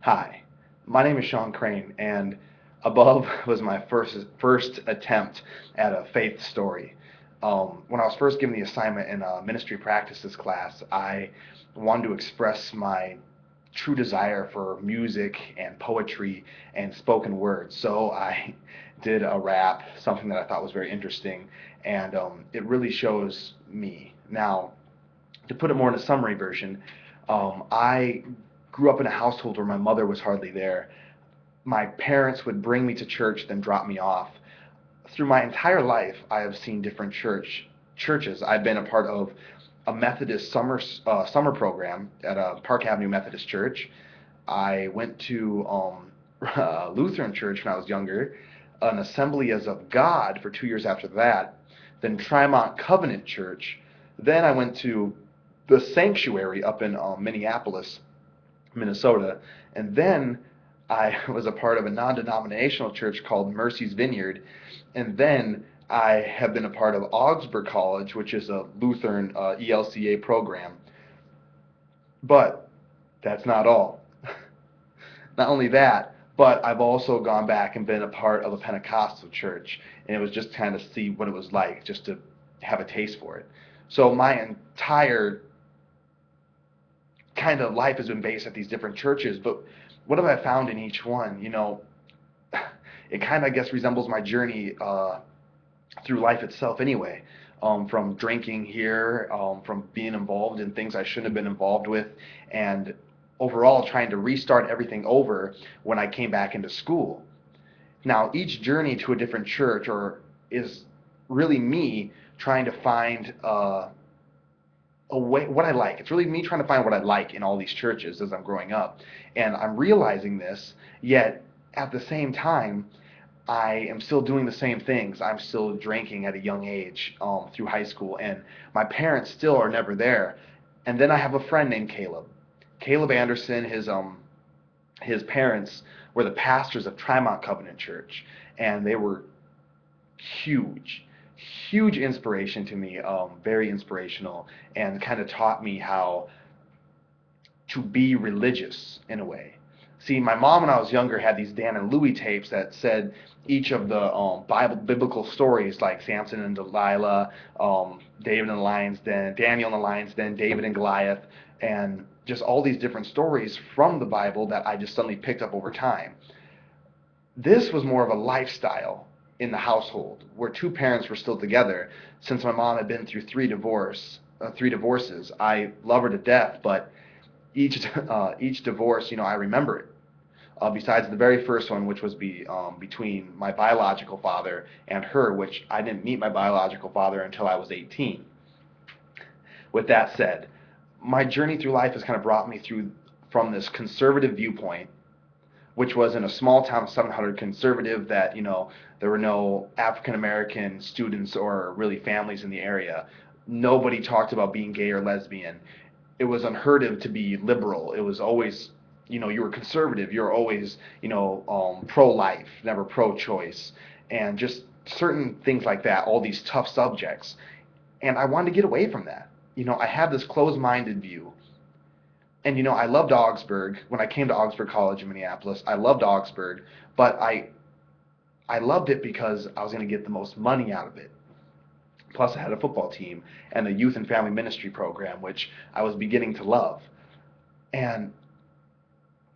Hi, my name is Sean Crane, and above was my first attempt at a faith story. When I was first given the assignment in a ministry practices class, I wanted to express my true desire for music and poetry and spoken word. So I did a rap, something that I thought was very interesting, and it really shows me. Now, to put it more in a summary version, I grew up in a household where my mother was hardly there. My parents would bring me to church, then drop me off. Through my entire life, I have seen different churches. I've been a part of a Methodist summer program at a Park Avenue Methodist Church. I went to Lutheran Church when I was younger, an Assemblies of God for 2 years after that, then Trimont Covenant Church. Then I went to the Sanctuary up in Minneapolis, Minnesota, and then I was a part of a non-denominational church called Mercy's Vineyard, and then I have been a part of Augsburg College, which is a Lutheran ELCA program. But that's not all. Not only that, but I've also gone back and been a part of a Pentecostal church, and it was just kind of see what it was like, just to have a taste for it. So my entire kind of life has been based at these different churches, but what have I found in each one? It kind of, I guess, resembles my journey through life itself anyway. From drinking here, from being involved in things I shouldn't have been involved with, and overall trying to restart everything over when I came back into school. Now, each journey to a different church is really me trying to find a way what I like. It's really me trying to find what I like in all these churches as I'm growing up, and I'm realizing this. Yet at the same time, I am still doing the same things. I'm still drinking at a young age through high school, and my parents still are never there. And then I have a friend named Caleb. Caleb Anderson. His parents were the pastors of Trimont Covenant Church, and they were huge, huge inspiration to me, very inspirational, and kind of taught me how to be religious in a way. See, my mom when I was younger had these Dan and Louie tapes that said each of the biblical stories, like Samson and Delilah, David and the lion's den, Daniel and the lion's den, David and Goliath, and just all these different stories from the Bible that I just suddenly picked up over time. This was more of a lifestyle in the household where two parents were still together. Since my mom had been through three divorces, I love her to death, but each divorce, I remember it. Besides the very first one, which was between my biological father and her, which I didn't meet my biological father until I was 18. With that said, my journey through life has kind of brought me through from this conservative viewpoint, which was in a small town of 700 conservative, that there were no African American students or really families in the area. Nobody talked about being gay or lesbian. It was unheard of to be liberal. It was always, you were conservative. You're always, pro-life, never pro-choice, and just certain things like that. All these tough subjects, and I wanted to get away from that. I had this closed-minded view. And I loved Augsburg. When I came to Augsburg College in Minneapolis, I loved Augsburg, but I loved it because I was going to get the most money out of it. Plus, I had a football team and a youth and family ministry program, which I was beginning to love. And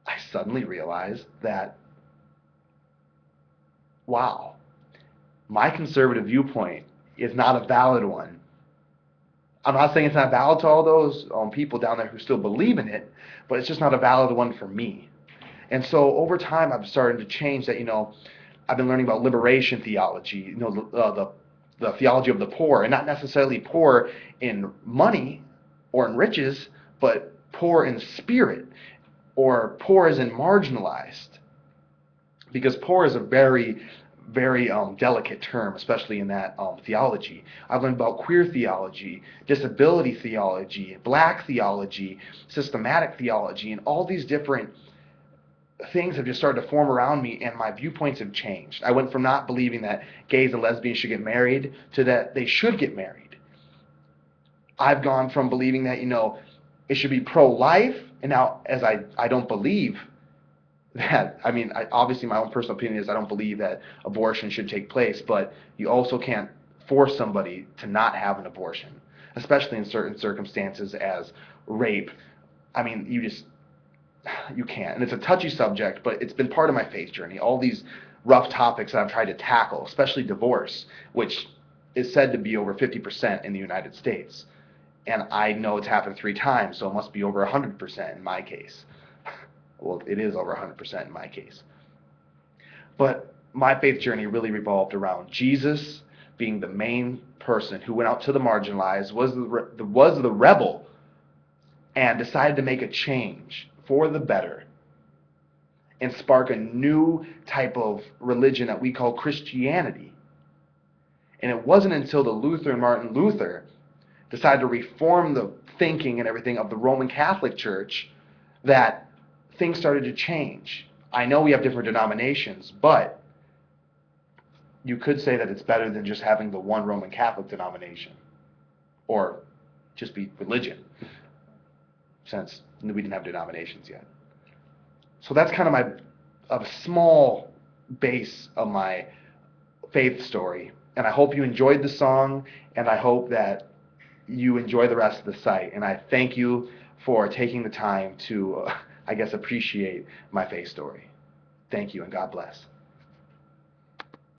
I suddenly realized that, wow, my conservative viewpoint is not a valid one. I'm not saying it's not valid to all those people down there who still believe in it, but it's just not a valid one for me. And so over time, I've started to change that. I've been learning about liberation theology, the theology of the poor, and not necessarily poor in money or in riches, but poor in spirit, or poor as in marginalized. Because poor is a very, very delicate term, especially in that theology. I've learned about queer theology, disability theology, black theology, systematic theology, and all these different things have just started to form around me, and my viewpoints have changed. I went from not believing that gays and lesbians should get married to that they should get married. I've gone from believing that, it should be pro-life, and now as I don't believe that, I mean, obviously my own personal opinion is I don't believe that abortion should take place, but you also can't force somebody to not have an abortion, especially in certain circumstances as rape. I mean, you can't. And it's a touchy subject, but it's been part of my faith journey. All these rough topics that I've tried to tackle, especially divorce, which is said to be over 50% in the United States. And I know it's happened 3 times, so it must be over 100% in my case. Well, it is over 100% in my case. But my faith journey really revolved around Jesus being the main person who went out to the marginalized, was the rebel, and decided to make a change for the better and spark a new type of religion that we call Christianity. And it wasn't until the Lutheran Martin Luther decided to reform the thinking and everything of the Roman Catholic Church that things started to change. I know we have different denominations, but you could say that it's better than just having the one Roman Catholic denomination, or just be religion, since we didn't have denominations yet. So that's kind of a small base of my faith story. And I hope you enjoyed the song, and I hope that you enjoy the rest of the site. And I thank you for taking the time to, I guess, appreciate my faith story. Thank you, and God bless.